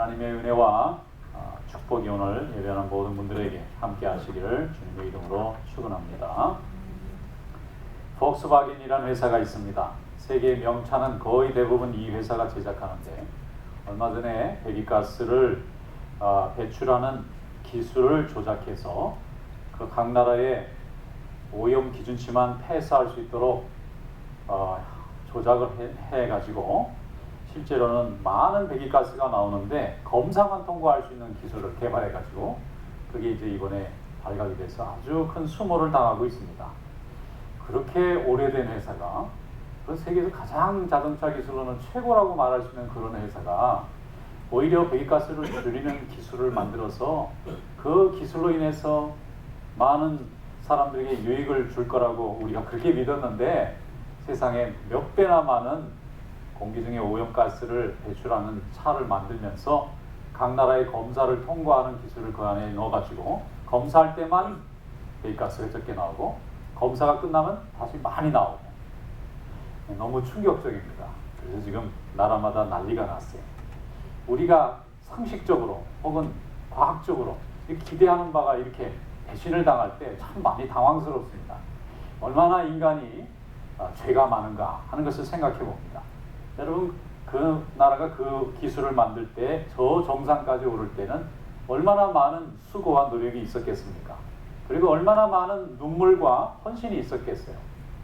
하나님의 은혜와 축복이 오늘 예배하는 모든 분들에게 함께 하시기를 주님의 이름으로 축원합니다. 폭스바겐이라는 회사가 있습니다. 세계 명차는 거의 대부분 이 회사가 제작하는데, 얼마 전에 배기가스를 배출하는 기술을 조작해서 그 각 나라의 오염 기준치만 폐사할 수 있도록 조작을 해가지고 실제로는 많은 배기가스가 나오는데 검사만 통과할 수 있는 기술을 개발해가지고 그게 이제 이번에 발각이 돼서 아주 큰 수모를 당하고 있습니다. 그렇게 오래된 회사가, 그 세계에서 가장 자동차 기술로는 최고라고 말할 수 있는 그런 회사가 오히려 배기가스를 줄이는 기술을 만들어서 그 기술로 인해서 많은 사람들에게 유익을 줄 거라고 우리가 그렇게 믿었는데, 세상에 몇 배나 많은 공기 중에 오염가스를 배출하는 차를 만들면서 각 나라의 검사를 통과하는 기술을 그 안에 넣어가지고 검사할 때만 배기가스가 적게 나오고 검사가 끝나면 다시 많이 나오고, 너무 충격적입니다. 그래서 지금 나라마다 난리가 났어요. 우리가 상식적으로 혹은 과학적으로 기대하는 바가 이렇게 배신을 당할 때 참 많이 당황스럽습니다. 얼마나 인간이 죄가 많은가 하는 것을 생각해 봅니다. 여러분, 그 나라가 그 기술을 만들 때 저 정상까지 오를 때는 얼마나 많은 수고와 노력이 있었겠습니까? 그리고 얼마나 많은 눈물과 헌신이 있었겠어요.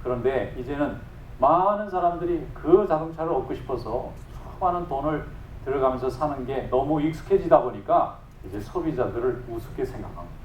그런데 이제는 많은 사람들이 그 자동차를 얻고 싶어서 수많은 돈을 들어가면서 사는 게 너무 익숙해지다 보니까 이제 소비자들을 우습게 생각합니다.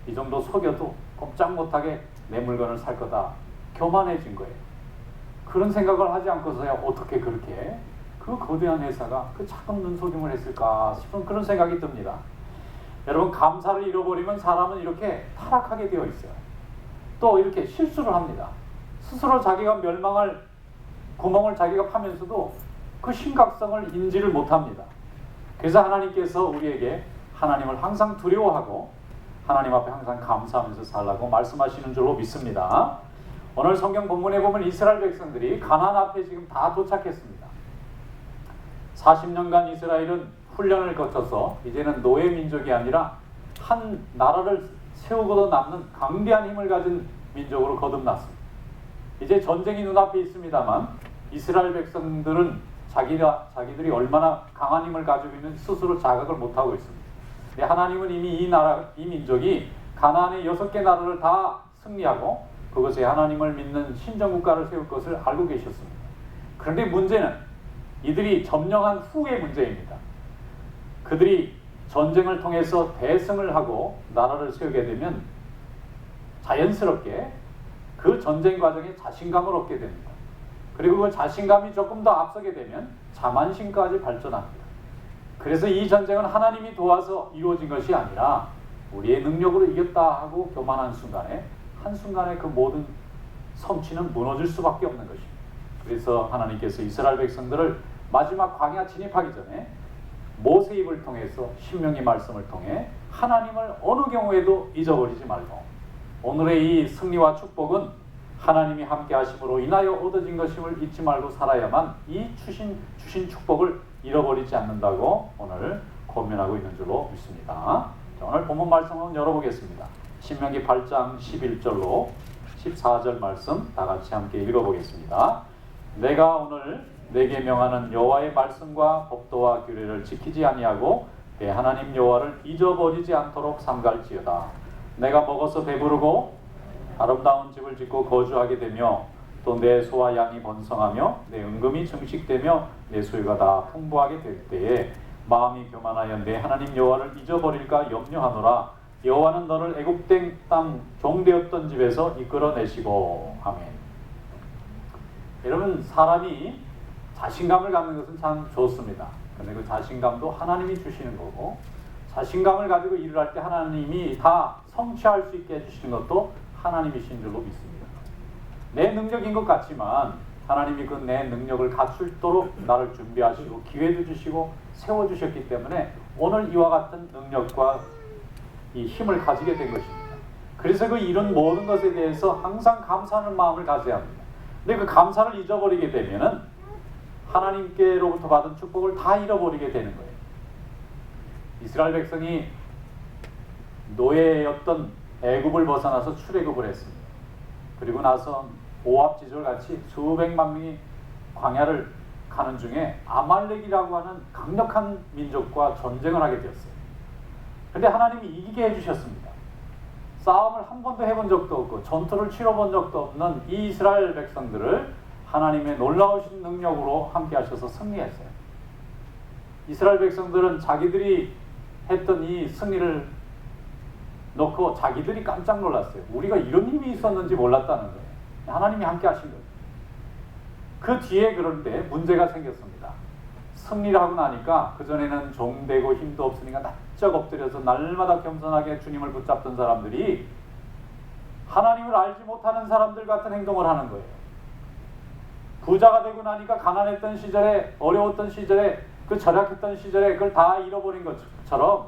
이 정도 속여도 꼼짝 못하게 내 물건을 살 거다, 교만해진 거예요. 그런 생각을 하지 않고서야 어떻게 그렇게 그 거대한 회사가 그 작은 눈속임을 했을까 싶은 그런 생각이 듭니다. 여러분, 감사를 잃어버리면 사람은 이렇게 타락하게 되어 있어요. 또 이렇게 실수를 합니다. 스스로 자기가 멸망할 구멍을 자기가 파면서도 그 심각성을 인지를 못합니다. 그래서 하나님께서 우리에게 하나님을 항상 두려워하고 하나님 앞에 항상 감사하면서 살라고 말씀하시는 줄로 믿습니다. 오늘 성경 본문에 보면 이스라엘 백성들이 가나안 앞에 지금 다 도착했습니다. 40년간 이스라엘은 훈련을 거쳐서 이제는 노예 민족이 아니라 한 나라를 세우고도 남는 강대한 힘을 가진 민족으로 거듭났습니다. 이제 전쟁이 눈앞에 있습니다만 이스라엘 백성들은 자기들이 얼마나 강한 힘을 가지고 있는 스스로 자각을 못하고 있습니다. 하나님은 이미 이 민족이 가나안의 6개 나라를 다 승리하고 그것에 하나님을 믿는 신정국가를 세울 것을 알고 계셨습니다. 그런데 문제는 이들이 점령한 후의 문제입니다. 그들이 전쟁을 통해서 대승을 하고 나라를 세우게 되면 자연스럽게 그 전쟁 과정에 자신감을 얻게 됩니다. 그리고 그 자신감이 조금 더 앞서게 되면 자만심까지 발전합니다. 그래서 이 전쟁은 하나님이 도와서 이루어진 것이 아니라 우리의 능력으로 이겼다 하고 교만한 순간에 한순간에 그 모든 성취는 무너질 수밖에 없는 것입니다. 그래서 하나님께서 이스라엘 백성들을 마지막 광야 진입하기 전에 모세 입을 통해서 신명기 말씀을 통해 하나님을 어느 경우에도 잊어버리지 말고, 오늘의 이 승리와 축복은 하나님이 함께 하심으로 인하여 얻어진 것임을 잊지 말고 살아야만 이 주신 축복을 잃어버리지 않는다고 오늘 권면하고 있는 줄로 믿습니다. 자, 오늘 본문 말씀 한번 열어보겠습니다. 신명기 8장 11절로 14절 말씀 다 같이 함께 읽어보겠습니다. 내가 오늘 내게 명하는 여호와의 말씀과 법도와 규례를 지키지 아니하고 내 하나님 여호와를 잊어버리지 않도록 삼갈지어다. 내가 먹어서 배부르고 아름다운 집을 짓고 거주하게 되며 또 내 소와 양이 번성하며 내 은금이 증식되며 내 소유가 다 풍부하게 될 때에 마음이 교만하여 내 하나님 여호와를 잊어버릴까 염려하노라. 여호와는 너를 애굽 땅 종되었던 집에서 이끌어내시고. 아멘. 여러분, 사람이 자신감을 갖는 것은 참 좋습니다. 그런데 그 자신감도 하나님이 주시는 거고, 자신감을 가지고 일을 할 때 하나님이 다 성취할 수 있게 해주시는 것도 하나님이신 줄로 믿습니다. 내 능력인 것 같지만 하나님이 그 내 능력을 갖추도록 나를 준비하시고 기회도 주시고 세워주셨기 때문에 오늘 이와 같은 능력과 이 힘을 가지게 된 것입니다. 그래서 그 이런 모든 것에 대해서 항상 감사하는 마음을 가져야 합니다. 근데 그 감사를 잊어버리게 되면은 하나님께로부터 받은 축복을 다 잃어버리게 되는 거예요. 이스라엘 백성이 노예였던 애굽을 벗어나서 출애굽을 했습니다. 그리고 나서 오합지졸 같이 수백만 명이 광야를 가는 중에 아말렉이라고 하는 강력한 민족과 전쟁을 하게 되었어요. 그런데 하나님이 이기게 해주셨습니다. 싸움을 한 번도 해본 적도 없고 전투를 치러본 적도 없는 이 이스라엘 백성들을 하나님의 놀라우신 능력으로 함께 하셔서 승리했어요. 이스라엘 백성들은 자기들이 했던 이 승리를 놓고 자기들이 깜짝 놀랐어요. 우리가 이런 힘이 있었는지 몰랐다는 거예요. 하나님이 함께 하신 거예요. 그 뒤에 그런데 문제가 생겼습니다. 승리를 하고 나니까 그전에는 종되고 힘도 없으니까 납작 엎드려서 날마다 겸손하게 주님을 붙잡던 사람들이 하나님을 알지 못하는 사람들 같은 행동을 하는 거예요. 부자가 되고 나니까 가난했던 시절에, 어려웠던 시절에, 그 절약했던 시절에 그걸 다 잃어버린 것처럼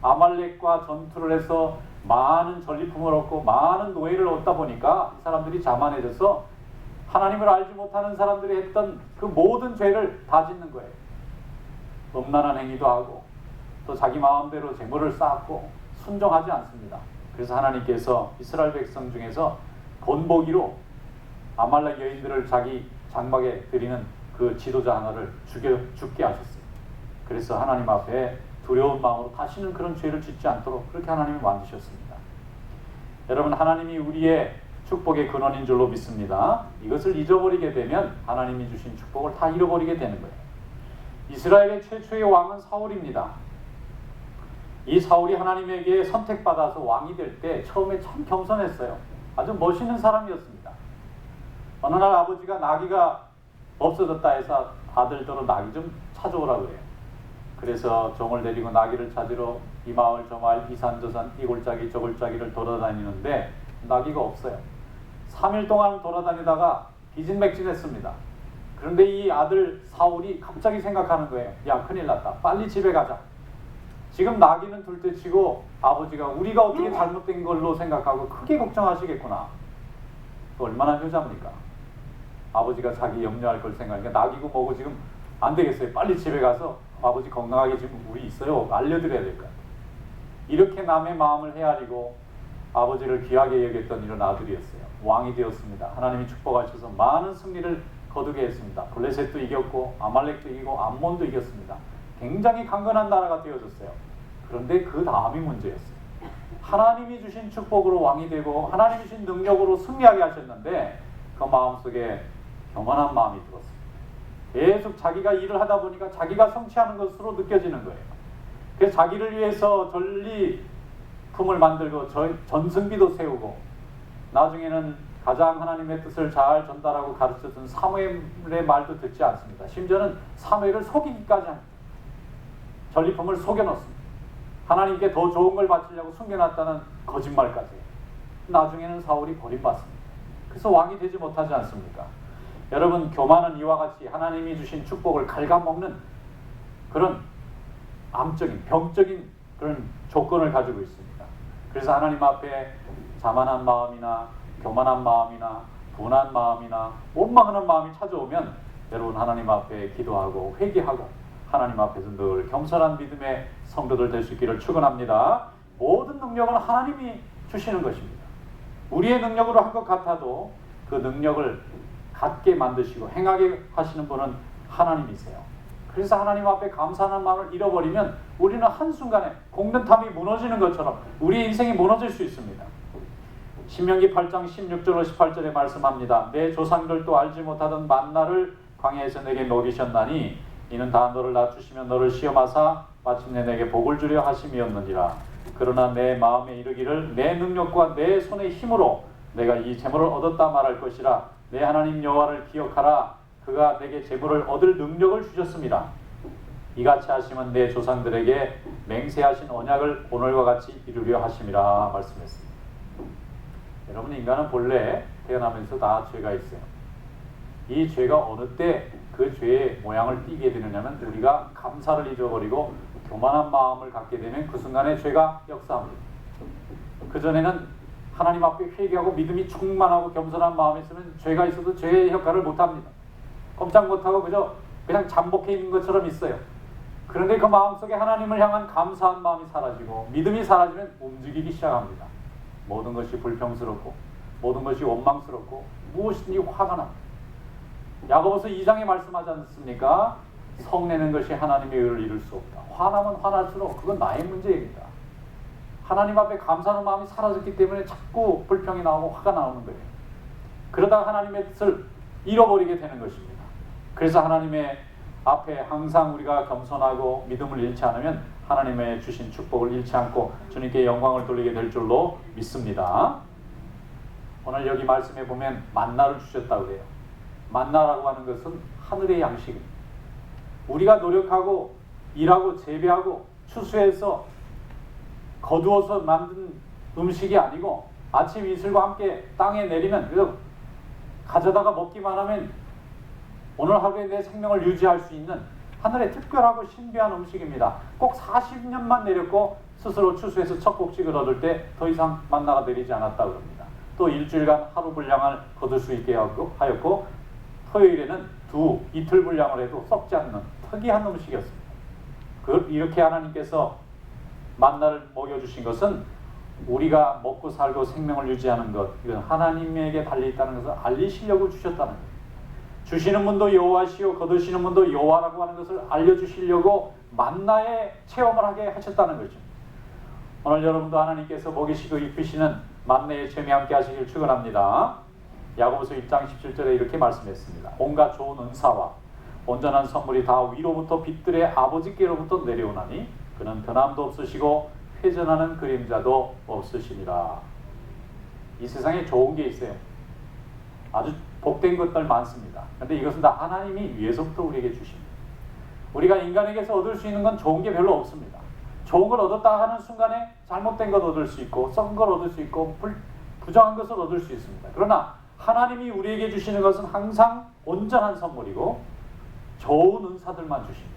아말렉과 전투를 해서 많은 전리품을 얻고 많은 노예를 얻다 보니까 이 사람들이 자만해져서 하나님을 알지 못하는 사람들이 했던 그 모든 죄를 다 짓는 거예요. 음란한 행위도 하고 또 자기 마음대로 재물을 쌓고 순종하지 않습니다. 그래서 하나님께서 이스라엘 백성 중에서 본보기로 아말렉 여인들을 자기 장막에 드리는 그 지도자 하나를 죽게 하셨어요. 그래서 하나님 앞에 두려운 마음으로 다시는 그런 죄를 짓지 않도록 그렇게 하나님이 만드셨습니다. 여러분, 하나님이 우리의 축복의 근원인 줄로 믿습니다. 이것을 잊어버리게 되면 하나님이 주신 축복을 다 잃어버리게 되는 거예요. 이스라엘의 최초의 왕은 사울입니다. 이 사울이 하나님에게 선택받아서 왕이 될 때 처음에 참 겸손했어요. 아주 멋있는 사람이었습니다. 어느 날 아버지가 나귀가 없어졌다 해서 아들들은 나귀 좀 찾아오라 그래요. 그래서 종을 데리고 나귀를 찾으러 이 마을 저 마을 이 산 저 산 이 골짜기 저 골짜기를 돌아다니는데 나귀가 없어요. 3일 동안 돌아다니다가 기진맥진했습니다. 그런데 이 아들 사울이 갑자기 생각하는 거예요. 야, 큰일 났다. 빨리 집에 가자. 지금 나귀는 둘째치고 아버지가 우리가 어떻게 잘못된 걸로 생각하고 크게 걱정하시겠구나. 얼마나 효자입니까? 아버지가 자기 염려할 걸 생각하니까 나귀고 뭐고 지금 안 되겠어요. 빨리 집에 가서 아버지 건강하게 지금 우리 있어요. 알려드려야 될 것 같아요. 이렇게 남의 마음을 헤아리고 아버지를 귀하게 여겼던 이런 아들이었어요. 왕이 되었습니다. 하나님이 축복하셔서 많은 승리를 거두게 했습니다. 블레셋도 이겼고 아말렉도 이기고 암몬도 이겼습니다. 굉장히 강건한 나라가 되어졌어요. 그런데 그 다음이 문제였어요. 하나님이 주신 축복으로 왕이 되고 하나님이 주신 능력으로 승리하게 하셨는데 그 마음속에 교만한 마음이 들었습니다. 계속 자기가 일을 하다 보니까 자기가 성취하는 것으로 느껴지는 거예요. 그래서 자기를 위해서 전리품을 만들고 전승비도 세우고 나중에는 가장 하나님의 뜻을 잘 전달하고 가르쳐준 사무엘의 말도 듣지 않습니다. 심지어는 사무엘을 속이기까지 합니다. 전리품을 속여놓습니다. 하나님께 더 좋은 걸 바치려고 숨겨놨다는 거짓말까지. 나중에는 사울이 버림받습니다. 그래서 왕이 되지 못하지 않습니까? 여러분, 교만은 이와 같이 하나님이 주신 축복을 갉아먹는 그런 암적인, 병적인 그런 조건을 가지고 있습니다. 그래서 하나님 앞에 자만한 마음이나 교만한 마음이나 분한 마음이나 원망하는 마음이 찾아오면 여러분 하나님 앞에 기도하고 회개하고 하나님 앞에서 늘 겸손한 믿음의 성도들 될 수 있기를 축원합니다. 모든 능력은 하나님이 주시는 것입니다. 우리의 능력으로 한 것 같아도 그 능력을 갖게 만드시고 행하게 하시는 분은 하나님이세요. 그래서 하나님 앞에 감사하는 마음을 잃어버리면 우리는 한순간에 공든탑이 무너지는 것처럼 우리의 인생이 무너질 수 있습니다. 신명기 8장 16절 18절에 말씀합니다. 내 조상들도 알지 못하던 만나를 광야에서 내게 먹이셨나니 이는 다 너를 낮추시며 너를 시험하사 마침내 내게 복을 주려 하심이었느니라. 그러나 내 마음에 이르기를 내 능력과 내 손의 힘으로 내가 이 재물을 얻었다 말할 것이라. 내 하나님 여호와를 기억하라. 그가 내게 재물을 얻을 능력을 주셨습니다. 이같이 하시면 내 조상들에게 맹세하신 언약을 오늘과 같이 이루려 하심이라 말씀했습니다. 여러분, 인간은 본래 태어나면서 다 죄가 있어요. 이 죄가 어느 때 그 죄의 모양을 띠게 되느냐면 우리가 감사를 잊어버리고 교만한 마음을 갖게 되면 그 순간에 죄가 역사합니다. 그전에는 하나님 앞에 회개하고 믿음이 충만하고 겸손한 마음이 있으면 죄가 있어도 죄의 역할을 못합니다. 꼼짝 못하고 그냥 잠복해 있는 것처럼 있어요. 그런데 그 마음속에 하나님을 향한 감사한 마음이 사라지고 믿음이 사라지면 움직이기 시작합니다. 모든 것이 불평스럽고 모든 것이 원망스럽고 무엇이든지 화가 납니다. 야고보서 2장에 말씀하지 않습니까? 성내는 것이 하나님의 의를 이룰 수 없다. 화나면 화날수록 그건 나의 문제입니다. 하나님 앞에 감사하는 마음이 사라졌기 때문에 자꾸 불평이 나오고 화가 나오는 거예요. 그러다가 하나님의 뜻을 잃어버리게 되는 것입니다. 그래서 하나님의 앞에 항상 우리가 겸손하고 믿음을 잃지 않으면 하나님의 주신 축복을 잃지 않고 주님께 영광을 돌리게 될 줄로 믿습니다. 오늘 여기 말씀에 보면 만나를 주셨다고 해요. 만나라고 하는 것은 하늘의 양식입니다. 우리가 노력하고 일하고 재배하고 추수해서 거두어서 만든 음식이 아니고 아침 이슬과 함께 땅에 내리면 그래서 가져다가 먹기만 하면 오늘 하루에 내 생명을 유지할 수 있는 하늘의 특별하고 신비한 음식입니다. 꼭 40년만 내렸고 스스로 추수해서 첫 곡식을 얻을 때 더 이상 만나가 내리지 않았다고 합니다. 또 일주일간 하루 분량을 거둘 수 있게 하였고 토요일에는 이틀 분량을 해도 썩지 않는 특이한 음식이었습니다. 이렇게 하나님께서 만나를 먹여주신 것은 우리가 먹고 살고 생명을 유지하는 것, 이건 하나님에게 달려있다는 것을 알리시려고 주셨다는 것. 주시는 분도 여호와시요 거두시는 분도 여호와라고 하는 것을 알려주시려고 만나의 체험을 하게 하셨다는 것입니다. 오늘 여러분도 하나님께서 먹이시고 입히시는 만나의 체험이 함께 하시길 축원합니다. 야고보서 1장 17절에 이렇게 말씀했습니다. 온갖 좋은 은사와 온전한 선물이 다 위로부터 빛들의 아버지께로부터 내려오나니 그는 변함도 없으시고 회전하는 그림자도 없으시니라. 이 세상에 좋은 게 있어요. 아주 복된 것들 많습니다. 그런데 이것은 다 하나님이 위에서부터 우리에게 주십니다. 우리가 인간에게서 얻을 수 있는 건 좋은 게 별로 없습니다. 좋은 걸 얻었다 하는 순간에 잘못된 것 얻을 수 있고 썩은 걸 얻을 수 있고 부정한 것을 얻을 수 있습니다. 그러나 하나님이 우리에게 주시는 것은 항상 온전한 선물이고 좋은 은사들만 주십니다.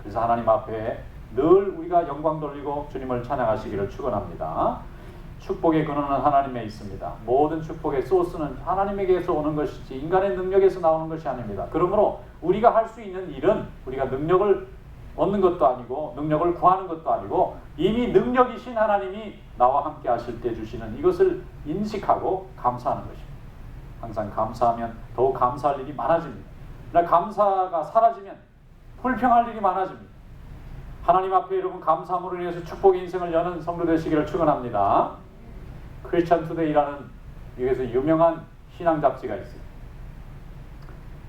그래서 하나님 앞에 늘 우리가 영광 돌리고 주님을 찬양하시기를 축원합니다. 축복의 근원은 하나님에 있습니다. 모든 축복의 소스는 하나님에게서 오는 것이지 인간의 능력에서 나오는 것이 아닙니다. 그러므로 우리가 할 수 있는 일은 우리가 능력을 얻는 것도 아니고 능력을 구하는 것도 아니고 이미 능력이신 하나님이 나와 함께 하실 때 주시는 이것을 인식하고 감사하는 것입니다. 항상 감사하면 더욱 감사할 일이 많아집니다. 그러나 감사가 사라지면 불평할 일이 많아집니다. 하나님 앞에 여러분 감사함으로 인해서 축복의 인생을 여는 성도 되시기를 축원합니다. 크리스천 투데이라는 미국에서 유명한 신앙 잡지가 있어요.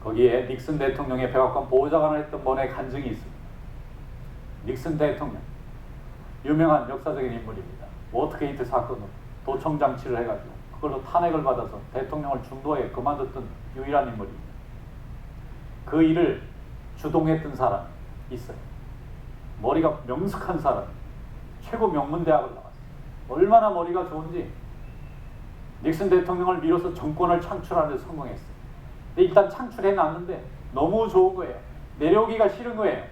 거기에 닉슨 대통령의 백악관 보좌관을 했던 분의 간증이 있습니다. 닉슨 대통령 유명한 역사적인 인물입니다. 워터게이트 사건으로 도청 장치를 해가지고 그걸로 탄핵을 받아서 대통령을 중도에 그만뒀던 유일한 인물입니다. 그 일을 주동했던 사람이 있어요. 머리가 명석한 사람, 최고 명문대학을 나왔어요. 얼마나 머리가 좋은지 닉슨 대통령을 밀어서 정권을 창출하는 데 성공했어요. 근데 일단 창출해놨는데 너무 좋은 거예요. 내려오기가 싫은 거예요.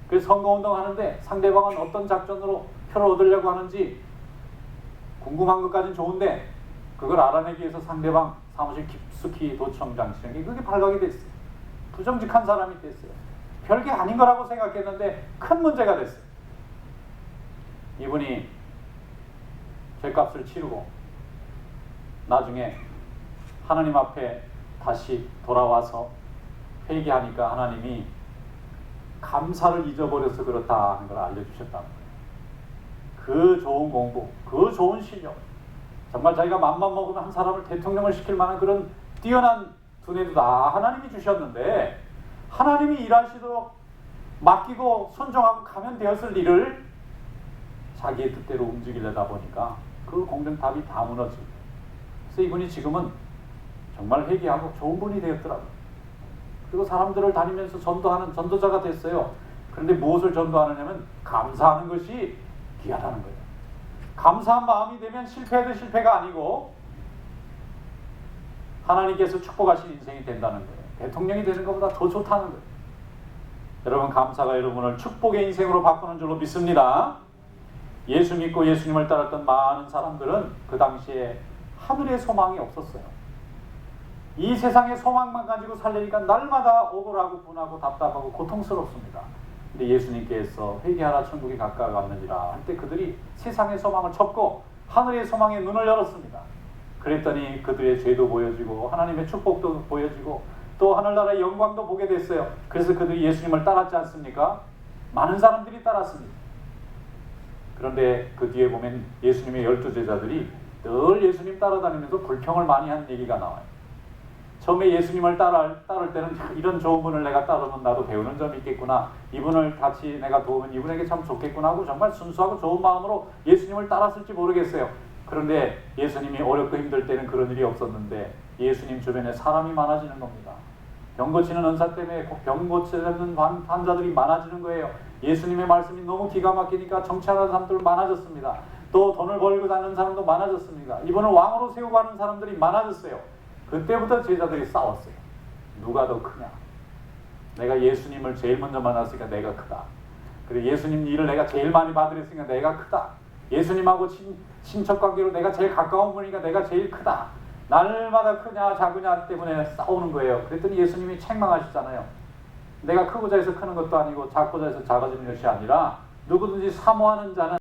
그래서 선거운동 하는데 상대방은 어떤 작전으로 표를 얻으려고 하는지 궁금한 것까지는 좋은데 그걸 알아내기 위해서 상대방 사무실 깊숙이 도청 장치한 게 그게 발각이 됐어요. 부정직한 사람이 됐어요. 별게 아닌 거라고 생각했는데 큰 문제가 됐어요. 이분이 죄값을 치르고 나중에 하나님 앞에 다시 돌아와서 회개하니까 하나님이 감사를 잊어버려서 그렇다 하는 걸 알려주셨다는 거예요. 그 좋은 공부, 그 좋은 실력, 정말 자기가 맘만 먹으면 한 사람을 대통령을 시킬 만한 그런 뛰어난 두뇌도 다 하나님이 주셨는데 하나님이 일하시도록 맡기고 순종하고 가면 되었을 일을 자기의 뜻대로 움직이려다 보니까 그 공정답이 다 무너지고 그래서 이분이 지금은 정말 회개하고 좋은 분이 되었더라고요. 그리고 사람들을 다니면서 전도하는 전도자가 됐어요. 그런데 무엇을 전도하느냐면 감사하는 것이 귀하다는 거예요. 감사한 마음이 되면 실패해도 실패가 아니고 하나님께서 축복하신 인생이 된다는 거예요. 대통령이 되는 것보다 더 좋다는 거예요. 여러분 감사가 여러분을 축복의 인생으로 바꾸는 줄로 믿습니다. 예수 믿고 예수님을 따랐던 많은 사람들은 그 당시에 하늘의 소망이 없었어요. 이 세상의 소망만 가지고 살려니까 날마다 억울하고 분하고 답답하고 고통스럽습니다. 근데 예수님께서 회개하라 천국이 가까이 왔느니라 할 때 그들이 세상의 소망을 접고 하늘의 소망에 눈을 열었습니다. 그랬더니 그들의 죄도 보여지고 하나님의 축복도 보여지고 또 하늘나라의 영광도 보게 됐어요. 그래서 그들이 예수님을 따랐지 않습니까? 많은 사람들이 따랐습니다. 그런데 그 뒤에 보면 예수님의 12제자들이 늘 예수님 따라다니면서 불평을 많이 한 얘기가 나와요. 처음에 예수님을 따를 때는 이런 좋은 분을 내가 따르면 나도 배우는 점이 있겠구나, 이분을 같이 내가 도우면 이분에게 참 좋겠구나 하고 정말 순수하고 좋은 마음으로 예수님을 따랐을지 모르겠어요. 그런데 예수님이 어렵고 힘들 때는 그런 일이 없었는데 예수님 주변에 사람이 많아지는 겁니다. 병 고치는 은사 때문에 병 고치는 환자들이 많아지는 거예요. 예수님의 말씀이 너무 기가 막히니까 정치하는 사람들 많아졌습니다. 또 돈을 벌고 사는 사람도 많아졌습니다. 이분을 왕으로 세우고 하는 사람들이 많아졌어요. 그때부터 제자들이 싸웠어요. 누가 더 크냐? 내가 예수님을 제일 먼저 만났으니까 내가 크다. 그리고 예수님 일을 내가 제일 많이 받으랬으니까 내가 크다. 예수님하고 친척관계로 내가 제일 가까운 분이니까 내가 제일 크다. 날마다 크냐 작으냐 때문에 싸우는 거예요. 그랬더니 예수님이 책망하시잖아요. 내가 크고자 해서 크는 것도 아니고 작고자 해서 작아지는 것이 아니라 누구든지 사모하는 자는